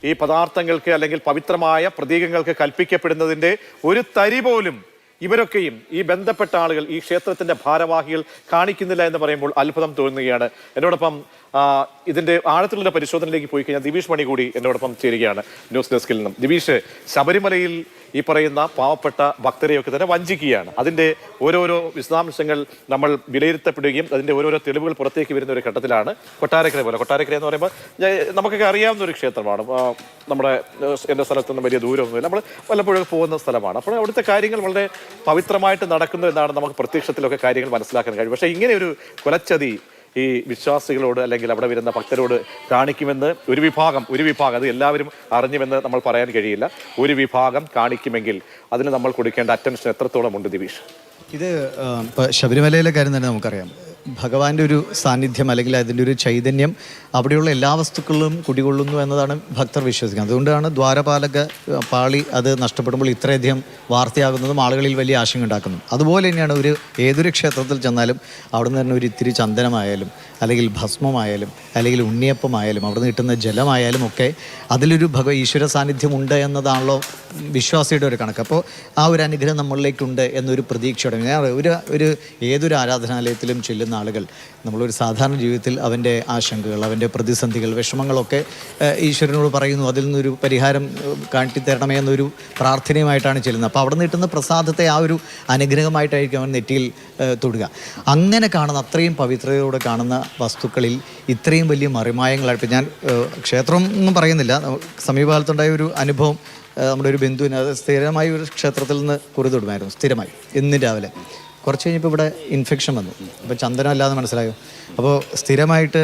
ഈ പദാർത്ഥങ്ങൾക്ക് അല്ലെങ്കിൽ പവിത്രമായ പ്രതീകങ്ങൾക്ക് കൽപ്പിക്കപ്പെടുന്നതിൻ്റെ ഒരു തരി പോലും ഇവരൊക്കെയും ഈ ബന്ധപ്പെട്ട ആളുകൾ ഈ ക്ഷേത്രത്തിന്റെ ഭാരവാഹികൾ കാണിക്കുന്നില്ല എന്ന് പറയുമ്പോൾ അത്ഭുതം തോന്നുകയാണ്. എന്നോടൊപ്പം ഇതിന്റെ ആഴത്തിലുള്ള പരിശോധനയിലേക്ക് പോയി കഴിഞ്ഞാൽ ദിബീഷ് മണി കൂടി എന്നോടൊപ്പം ചേരുകയാണ് ന്യൂസ് ഡെസ്കിൽ നിന്നും. ദിബീഷ്, ശബരിമലയിൽ ഈ പറയുന്ന പാവപ്പെട്ട ഭക്തരെയൊക്കെ തന്നെ വഞ്ചിക്കുകയാണ്. അതിന്റെ ഓരോരോ വിശദാംശങ്ങൾ നമ്മൾ വിലയിരുത്തപ്പെടുകയും അതിന്റെ ഓരോരോ തെളിവുകൾ പുറത്തേക്ക് വരുന്ന ഒരു ഘട്ടത്തിലാണ് കൊട്ടാരക്കര പോലെ. കൊട്ടാരക്കര എന്ന് പറയുമ്പോൾ നമുക്കൊക്കെ അറിയാവുന്ന ഒരു ക്ഷേത്രമാണ്. നമ്മുടെ എൻ്റെ സ്ഥലത്തൊന്നും വലിയ ദൂരമൊന്നുമില്ല, നമ്മൾ വല്ലപ്പോഴും പോകുന്ന സ്ഥലമാണ്. അപ്പോൾ അവിടുത്തെ കാര്യങ്ങൾ വളരെ പവിത്രമായിട്ട് നടക്കുന്നു എന്നാണ് നമുക്ക് പ്രത്യക്ഷത്തിലൊക്കെ കാര്യങ്ങൾ മനസ്സിലാക്കാൻ കഴിയും. പക്ഷേ ഇങ്ങനെ ഒരു കൊലച്ചതി ഈ വിശ്വാസികളോട് അല്ലെങ്കിൽ അവിടെ വരുന്ന ഭക്തരോട് കാണിക്കുമെന്ന് ഒരു വിഭാഗം അത് എല്ലാവരും അറിഞ്ഞുവെന്ന് നമ്മൾ പറയാൻ കഴിയില്ല. ഒരു വിഭാഗം കാണിക്കുമെങ്കിൽ അതിന് നമ്മൾ കൊടുക്കേണ്ട അറ്റൻഷൻ എത്രത്തോളം ഉണ്ട് ദിബീഷ്? ഇത് ഇപ്പോൾ ശബരിമലയിലെ കാര്യം തന്നെ നമുക്കറിയാം. ഭഗവാന്റെ ഒരു സാന്നിധ്യം അല്ലെങ്കിൽ അതിൻ്റെ ഒരു ചൈതന്യം അവിടെയുള്ള എല്ലാ വസ്തുക്കളിലും കുടികൊള്ളുന്നു എന്നതാണ് ഭക്തർ വിശ്വസിക്കുന്നത്. അതുകൊണ്ടാണ് ദ്വാരപാലക പാളി അത് നഷ്ടപ്പെടുമ്പോൾ ഇത്രയധികം വാർത്തയാകുന്നതും ആളുകളിൽ വലിയ ആശങ്ക ഉണ്ടാക്കുന്നതും. അതുപോലെ തന്നെയാണ് ഏതൊരു ക്ഷേത്രത്തിൽ ചെന്നാലും അവിടെ നിന്ന് തന്നെ ഒരു ഇത്തിരി ചന്ദനമായാലും അല്ലെങ്കിൽ ഭസ്മമായാലും അല്ലെങ്കിൽ ഉണ്ണിയപ്പമായാലും അവിടെ നിന്ന് കിട്ടുന്ന ജലമായാലും ഒക്കെ അതിലൊരു ഈശ്വര സാന്നിധ്യം ഉണ്ട് എന്നതാണല്ലോ വിശ്വാസിയുടെ ഒരു കണക്ക്. അപ്പോൾ ആ ഒരു അനുഗ്രഹം നമ്മളിലേക്കുണ്ട് എന്നൊരു പ്രതീക്ഷയോടെ ഏതൊരു ആരാധനാലയത്തിലും ചെല്ലുന്ന ആളുകൾ നമ്മളൊരു സാധാരണ ജീവിതത്തിൽ അവൻ്റെ ആശങ്കകൾ, അവൻ്റെ പ്രതിസന്ധികൾ, വിഷമങ്ങളൊക്കെ ഈശ്വരനോട് പറയുന്നു. അതിൽ നിന്നൊരു പരിഹാരം കാട്ടിത്തരണമേ എന്നൊരു പ്രാർത്ഥനയുമായിട്ടാണ് ചെല്ലുന്നത്. അപ്പോൾ അവിടെ നിന്ന് കിട്ടുന്ന പ്രസാദത്തെ ആ ഒരു അനുഗ്രഹമായിട്ടായിരിക്കും അവൻ നെറ്റിയിൽ തൊടുക. അങ്ങനെ കാണുന്ന അത്രയും പവിത്രതയോടെ കാണുന്ന വസ്തുക്കളിൽ ഇത്രയും വലിയ മറിമായങ്ങളായിട്ട് ഞാൻ ക്ഷേത്രം ഒന്നും പറയുന്നില്ല, സമീപകാലത്തുണ്ടായ ഒരു അനുഭവം. നമ്മുടെ ഒരു ബന്ധുവിന് അത് സ്ഥിരമായി ഒരു ക്ഷേത്രത്തിൽ നിന്ന് കുറിതൊടുമായിരുന്നു, സ്ഥിരമായി എന്നും രാവിലെ. കുറച്ച് കഴിഞ്ഞപ്പോൾ ഇവിടെ ഇൻഫെക്ഷൻ വന്നു. അപ്പോൾ ചന്ദനം അല്ലാതെ മനസ്സിലായോ? അപ്പോൾ സ്ഥിരമായിട്ട്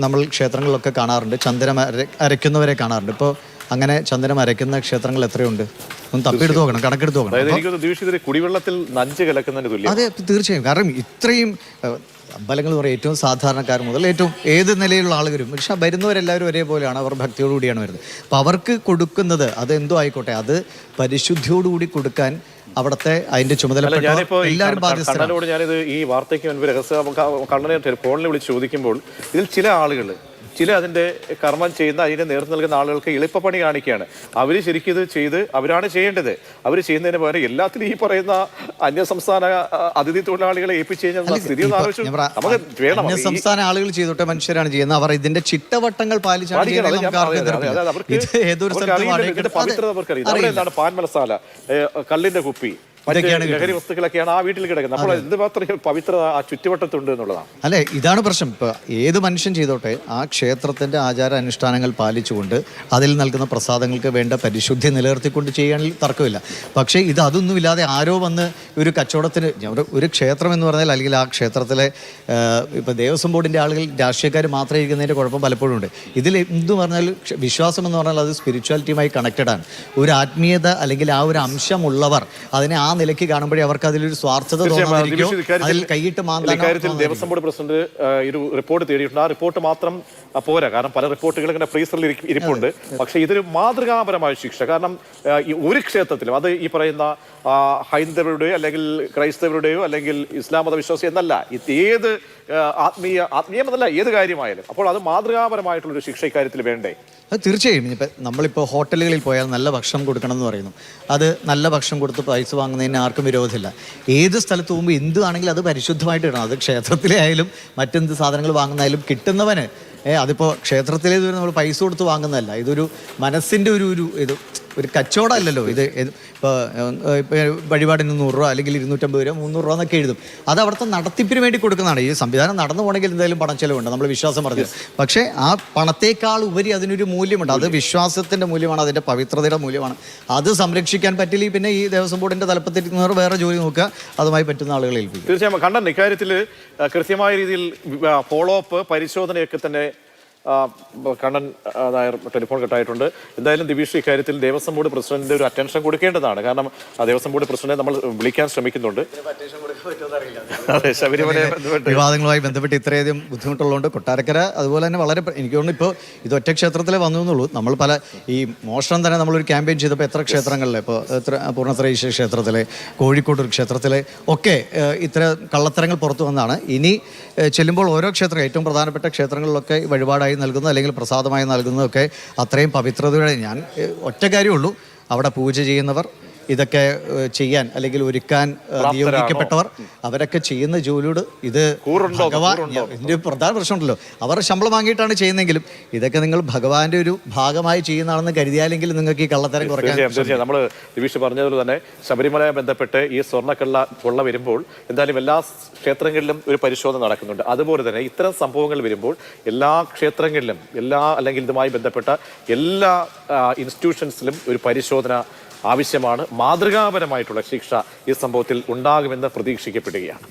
നമ്മൾ ക്ഷേത്രങ്ങളിലൊക്കെ കാണാറുണ്ട്, ചന്ദനം അരയ്ക്കുന്നവരെ കാണാറുണ്ട്. ഇപ്പോൾ അങ്ങനെ ചന്ദനം അരയ്ക്കുന്ന ക്ഷേത്രങ്ങൾ എത്രയുണ്ട്? ഒന്ന് തപ്പിയെടുത്ത് നോക്കണം, കണക്കെടുത്ത് നോക്കണം. കുടിവെള്ളത്തിൽ നഞ്ച് കലക്കുന്നതിന് തുല്യം. അതെ, തീർച്ചയായും. കാരണം ഇത്രയും അമ്പലങ്ങൾ എന്ന് പറയുന്നത് ഏറ്റവും സാധാരണക്കാർ മുതൽ ഏറ്റവും ഏത് നിലയിലുള്ള ആളുകളും, പക്ഷെ വരുന്നവരെല്ലാവരും ഒരേപോലെയാണ്, അവർ ഭക്തിയോടുകൂടിയാണ് വരുന്നത്. അപ്പോൾ അവർക്ക് കൊടുക്കുന്നത് അത് എന്തോ ആയിക്കോട്ടെ, അത് പരിശുദ്ധിയോടുകൂടി കൊടുക്കാൻ അവിടുത്തെ അതിന്റെ ചുമതലപ്പെട്ട എല്ലാവരും ബാധ്യസ്ഥരാണ്. ഞാനിത് ഈ വാർത്തയ്ക്ക് മുൻപ് കണ്ണനെ ഫോണിൽ വിളിച്ച് ചോദിക്കുമ്പോൾ ഇതിൽ ചില ആളുകൾ അതിന്റെ കർമ്മം ചെയ്യുന്ന അതിന് നേതൃത്വം നൽകുന്ന ആളുകൾക്ക് എളുപ്പപ്പണി കാണിക്കുകയാണ്. അവർ ശരിക്കും ഇത് ചെയ്ത് അവരാണ് ചെയ്യേണ്ടത്. അവർ ചെയ്യുന്നതിന് പകരം എല്ലാത്തിലും ഈ പറയുന്ന അന്യസംസ്ഥാന അതിഥി തൊഴിലാളികളെ ഏൽപ്പിച്ചു കഴിഞ്ഞാൽ സ്ഥിതി അന്യസംസ്ഥാന ആളുകൾ ചെയ്തോട്ടെ, മനുഷ്യരാണ് ചെയ്യുന്നത്. അവർ ഇതിന്റെ ചിട്ടവട്ടങ്ങൾ പാലിച്ചാണ് എന്താണ് പാൻ മസാല, കള്ളിന്റെ കുപ്പി, ലഹരി വസ്തുക്കളൊക്കെയാണ് ആ വീട്ടിൽ കിടക്കുന്നത്. അപ്പോൾ എന്തുമാത്രം പവിത്രത ആ ചുറ്റുവട്ടത്തുണ്ട് എന്നുള്ളതാണ്. അല്ലെ, ഇതാണ് പ്രശ്നം. ഇപ്പൊ ഏത് മനുഷ്യൻ ചെയ്തോട്ടെ ആ ക്ഷേത്രത്തിന്റെ ആചാര അനുഷ്ഠാനങ്ങൾ പാലിച്ചുകൊണ്ട് അതിൽ നൽകുന്ന പ്രസാദങ്ങൾക്ക് വേണ്ട പരിശുദ്ധി നിലനിർത്തിക്കൊണ്ട് ചെയ്യുകയാണെങ്കിൽ തർക്കമില്ല. പക്ഷേ അതൊന്നുമില്ലാതെ ആരോ വന്ന് ഒരു കച്ചവടത്തിന് ഒരു ക്ഷേത്രം എന്ന് പറഞ്ഞാൽ, അല്ലെങ്കിൽ ആ ക്ഷേത്രത്തിലെ ഇപ്പൊ ദേവസ്വം ബോർഡിന്റെ ആളുകൾ രാഷ്ട്രീയക്കാർ മാത്രം ഇരിക്കുന്നതിന്റെ കുഴപ്പം പലപ്പോഴും ഉണ്ട്. ഇതിൽ എന്തു പറഞ്ഞാൽ വിശ്വാസം എന്ന് പറഞ്ഞാൽ അത് സ്പിരിച്വാലിറ്റിയുമായി കണക്റ്റഡ് ആണ്. ഒരു ആത്മീയത അല്ലെങ്കിൽ ആ ഒരു അംശമുള്ളവർ അതിനെ ആ നിലയ്ക്ക് കാണുമ്പോഴേ അവർക്ക് അതിലൊരു സ്വാർത്ഥത അതിൽ കൈയിട്ട് ഇക്കാര്യത്തിൽ ദേവസ്വം ബോർഡ് പ്രസിഡന്റ് ഒരു റിപ്പോർട്ട് തേടിയിട്ടുണ്ട്. ആ റിപ്പോർട്ട് മാത്രം പോരാ, കാരണം പല റിപ്പോർട്ടുകൾ ഇങ്ങനെ ഫ്രീസറിൽ ഇരിപ്പുണ്ട്. പക്ഷെ ഇതൊരു മാതൃകാപരമായ ശിക്ഷ. കാരണം ഒരു ക്ഷേത്രത്തിലും അത് ഈ പറയുന്ന ഹൈന്ദവരുടെയോ അല്ലെങ്കിൽ ക്രൈസ്തവരുടെയോ അല്ലെങ്കിൽ ഇസ്ലാം മതവിശ്വാസി എന്നല്ല, ഏത് ആത്മീയമല്ല ഏത് കാര്യമായാലും അപ്പോൾ അത് മാതൃകാപരമായിട്ടുള്ളൊരു ശിക്ഷ ഇക്കാര്യത്തിൽ വേണ്ടേ? അത് തീർച്ചയായും. ഇപ്പം നമ്മളിപ്പോൾ ഹോട്ടലുകളിൽ പോയാൽ നല്ല ഭക്ഷണം കൊടുക്കണം എന്ന് പറയുന്നു. അത് നല്ല ഭക്ഷണം കൊടുത്ത് പൈസ വാങ്ങുന്നതിന് ആർക്കും വിരോധമില്ല. ഏത് സ്ഥലത്ത് പോകുമ്പോൾ എന്തുവാണെങ്കിലും അത് പരിശുദ്ധമായിട്ട് ഇടണം. അത് ക്ഷേത്രത്തിലെ ആയാലും മറ്റെന്ത് സാധനങ്ങൾ വാങ്ങുന്നതായാലും കിട്ടുന്നവന് അതിപ്പോൾ ക്ഷേത്രത്തിലെ നമ്മൾ പൈസ കൊടുത്ത് വാങ്ങുന്നതല്ല. ഇതൊരു മനസ്സിൻ്റെ ഒരു കച്ചവടം അല്ലല്ലോ ഇത്. ഇപ്പോൾ വഴിപാടിന് 100 രൂപ അല്ലെങ്കിൽ 250 രൂപ 300 രൂപ എന്നൊക്കെ എഴുതും. അത് അവിടുത്തെ നടത്തിപ്പിന് വേണ്ടി കൊടുക്കുന്നതാണ്. ഈ സംവിധാനം നടന്നു പോകണമെങ്കിൽ എന്തായാലും പണം ചെലവുണ്ട്, നമ്മൾ വിശ്വാസം പറഞ്ഞത്. പക്ഷേ ആ പണത്തേക്കാൾ ഉപരി അതിനൊരു മൂല്യമുണ്ട്. അത് വിശ്വാസത്തിൻ്റെ മൂല്യമാണ്, അതിൻ്റെ പവിത്രതയുടെ മൂല്യമാണ്. അത് സംരക്ഷിക്കാൻ പറ്റില്ലെങ്കിൽ പിന്നെ ഈ ദേവസ്വം ബോർഡിൻ്റെ തലപ്പത്തിരിക്കുന്നവർ വേറെ ജോലി നോക്കുക, അതുമായി പറ്റുന്ന ആളുകളെ ഏൽപ്പിക്കും. തീർച്ചയായും കണ്ടൻ ഇക്കാര്യത്തിൽ കൃത്യമായ രീതിയിൽ ഫോളോ അപ്പ് പരിശോധനയൊക്കെ തന്നെ കണ്ണൻ നായർ ടെലിഫോൺ കട്ടായിട്ടുണ്ട്. എന്തായാലും ദിബീഷ് ഇക്കാര്യത്തിൽ ദേവസ്വം ബോർഡ് പ്രസിഡന്റിന്റെ ഒരു അറ്റൻഷൻ കൊടുക്കേണ്ടതാണ്. കാരണം ദേവസ്വം ബോർഡ് പ്രസിഡന്റിനെ നമ്മൾ വിളിക്കാൻ ശ്രമിക്കുന്നുണ്ട്. വിവാദങ്ങളുമായി ബന്ധപ്പെട്ട് ഇത്രയധികം ബുദ്ധിമുട്ടുള്ളതുകൊണ്ട് കൊട്ടാരക്കര അതുപോലെ തന്നെ വളരെ എനിക്ക് തോന്നുന്നു ഇപ്പോൾ ഇത് ഒറ്റ ക്ഷേത്രത്തിലേ വന്നു എന്നുള്ളൂ. നമ്മൾ പല ഈ മോഷണം തന്നെ നമ്മളൊരു ക്യാമ്പയിൻ ചെയ്തപ്പോൾ എത്ര ക്ഷേത്രങ്ങളിലെ ഇപ്പോൾ പൂർണ്ണത്ര ഈശ്വര ക്ഷേത്രത്തിലെ, കോഴിക്കോട് ക്ഷേത്രത്തിലെ ഒക്കെ ഇത്ര കള്ളത്തരങ്ങൾ പുറത്തു വന്നതാണ്. ഇനി ചെല്ലുമ്പോൾ ഓരോ ക്ഷേത്രം ഏറ്റവും പ്രധാനപ്പെട്ട ക്ഷേത്രങ്ങളിലൊക്കെ വഴിപാടായി ലഡുവായി നൽകുന്നു അല്ലെങ്കിൽ പ്രസാദമായി നൽകുന്നതൊക്കെ അത്രയും പവിത്രതയോടെ ഞാൻ ഒറ്റ കാര്യമുള്ളൂ, അവിടെ പൂജ ചെയ്യുന്നവർ, ഇതൊക്കെ ചെയ്യാൻ അല്ലെങ്കിൽ ഒരുക്കാൻ നിയോഗിക്കപ്പെട്ടവർ, അവരൊക്കെ ചെയ്യുന്ന ജോലിയോട് ഇത് ഭഗവാൻ, ഇതിൻ്റെ പ്രധാന പ്രശ്നമുണ്ടല്ലോ, അവർ ശമ്പളം വാങ്ങിയിട്ടാണ് ചെയ്യുന്നതെങ്കിലും ഇതൊക്കെ നിങ്ങൾ ഭഗവാന്റെ ഒരു ഭാഗമായി ചെയ്യുന്നതാണെന്ന് കരുതിയാലെങ്കിൽ നിങ്ങൾക്ക് ഈ കള്ളത്തരം കുറയ്ക്കാൻ. തീർച്ചയായും നമ്മൾ ദിവിഷ് പറഞ്ഞതുപോലെ തന്നെ ശബരിമലയെ ബന്ധപ്പെട്ട് ഈ കൊള്ള വരുമ്പോൾ എന്തായാലും എല്ലാ ക്ഷേത്രങ്ങളിലും ഒരു പരിശോധന നടക്കുന്നുണ്ട്. അതുപോലെ തന്നെ ഇത്തരം സംഭവങ്ങൾ വരുമ്പോൾ എല്ലാ ക്ഷേത്രങ്ങളിലും അല്ലെങ്കിൽ ഇതുമായി ബന്ധപ്പെട്ട എല്ലാ ഇൻസ്റ്റിറ്റ്യൂഷൻസിലും ഒരു പരിശോധന ആവശ്യമാണ്. മാതൃകാപരമായിട്ടുള്ള ശിക്ഷ ഈ സംഭവത്തിൽ ഉണ്ടാകുമെന്ന് പ്രതീക്ഷിക്കപ്പെടുകയാണ്.